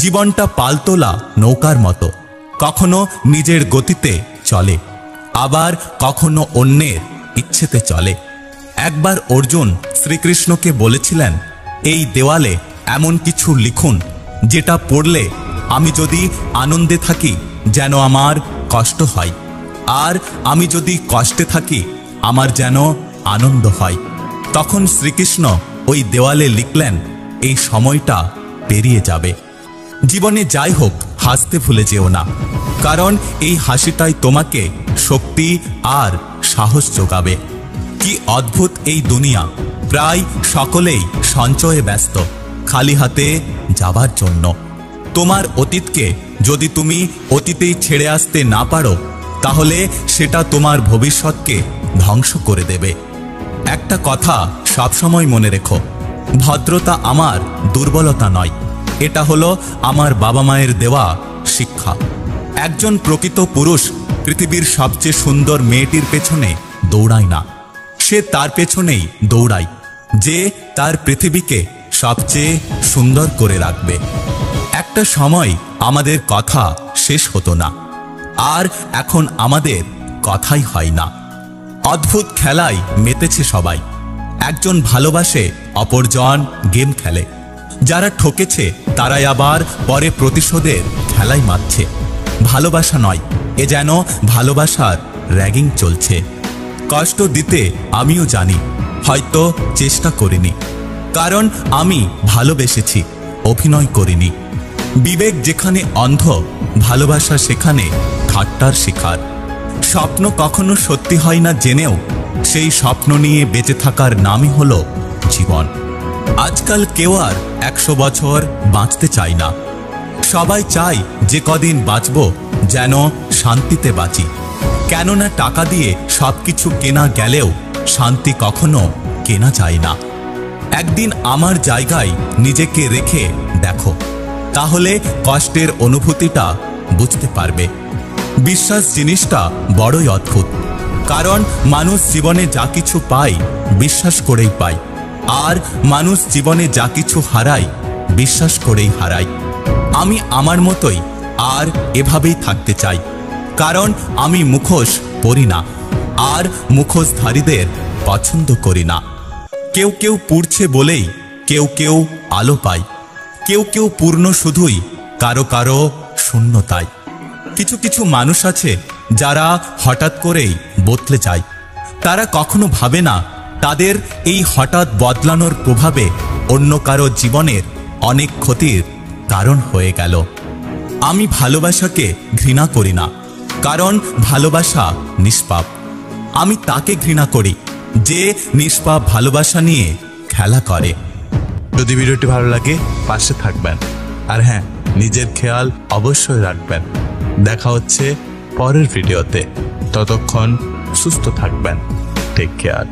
জীবনটা পালতোলা নৌকার মতো, কখনো নিজের গতিতে চলে, আবার কখনো অন্যের ইচ্ছেতে চলে। একবার অর্জুন শ্রীকৃষ্ণকে বলেছিলেন, এই দেওয়ালে এমন কিছু লিখুন যেটা পড়লে আমি যদি আনন্দে থাকি যেন আমার কষ্ট হয়, আর আমি যদি কষ্টে থাকি আমার যেন আনন্দ হয়। তখন শ্রীকৃষ্ণ ওই দেওয়ালে লিখলেন, এই সময়টা পেরিয়ে যাবে। জীবনে যাই হোক হাসতে ভুলে যেও না, কারণ এই হাসিটাই তোমাকে শক্তি আর সাহস যোগাবে। কি অদ্ভুত এই দুনিয়া, প্রায় সকলেই সঞ্চয়ে ব্যস্ত, খালি হাতে যাবার জন্য। তোমার অতীতকে যদি তুমি অতীতেই ছেড়ে আসতে না পারো, তাহলে সেটা তোমার ভবিষ্যৎকে ধ্বংস করে দেবে। একটা কথা সবসময় মনে রেখো, ভদ্রতা আমার দুর্বলতা নয়, এটা হলো আমার বাবা মায়ের দেওয়া শিক্ষা। একজন প্রকৃত পুরুষ পৃথিবীর সবচেয়ে সুন্দর মেয়েটির পেছনে দৌড়ায় না, সে তার পেছনেই দৌড়ায় যে তার পৃথিবীকে সবচেয়ে সুন্দর করে রাখবে। একটা সময় আমাদের কথা শেষ হতো না, আর এখন আমাদের কথাই হয় না। অদ্ভুত খেলায় মেতেছে সবাই, একজন ভালোবাসে, অপরজন গেম খেলে। যারা ঠকেছে তারাই আবার পরে প্রতিশোধের খেলায় মাতছে। ভালোবাসা নয়, এ যেন ভালোবাসার র্যাগিং চলছে। কষ্ট দিতে আমিও জানি, হয়তো চেষ্টা করিনি, কারণ আমি ভালোবেসেছি, অভিনয় করিনি। বিবেক যেখানে অন্ধ, ভালোবাসা সেখানে ঠাট্টার শিকার। স্বপ্ন কখনো সত্যি হয় না জেনেও সেই স্বপ্ন নিয়ে বেঁচে থাকার নামই হলো জীবন। আজকাল কেউ আর 100 বছর বাঁচতে চায় না, সবাই চায় যে কদিন বাঁচব যেন শান্তিতে বাঁচি। কেননা টাকা দিয়ে সবকিছু কেনা গেলেও শান্তি কখনো কেনা যায় না। একদিন আমার জায়গায় নিজেকে রেখে দেখো, তাহলে কষ্টের অনুভূতিটা বুঝতে পারবে। বিশ্বাস জিনিসটা বড়ই অদ্ভুত, কারণ মানুষ জীবনে যা কিছু পায় বিশ্বাস করেই পায়, আর মানুষ জীবনে যা কিছু হারায় বিশ্বাস করেই হারায়। আমি আমার মতোই আর এভাবেই থাকতে চাই, কারণ আমি মুখোশ পরি না, আর মুখোশধারীদের পছন্দ করি না। কেউ কেউ পুড়ছে বলেই কেউ কেউ আলো পায়, কেউ কেউ পূর্ণ শুধুই কারো কারো শূন্যতায়। কিছু কিছু মানুষ আছে যারা হঠাৎ করেই বদলে যায়, তারা কখনো ভাবে না তাদের এই হঠাৎ বদলানোর প্রভাবে অন্য কারো জীবনের অনেক ক্ষতির কারণ হয়ে গেল। আমি ভালোবাসাকে ঘৃণা করি না, কারণ ভালোবাসা নিষ্পাপ। আমি তাকে ঘৃণা করি যে নিষ্পাপ ভালোবাসা নিয়ে খেলা করে। যদি ভিডিওটি ভালো লাগে পাশে থাকবেন, আর হ্যাঁ, নিজের খেয়াল অবশ্যই রাখবেন। দেখা হচ্ছে পরের ভিডিওতে, ততক্ষণ সুস্থ থাকবেন। Take care.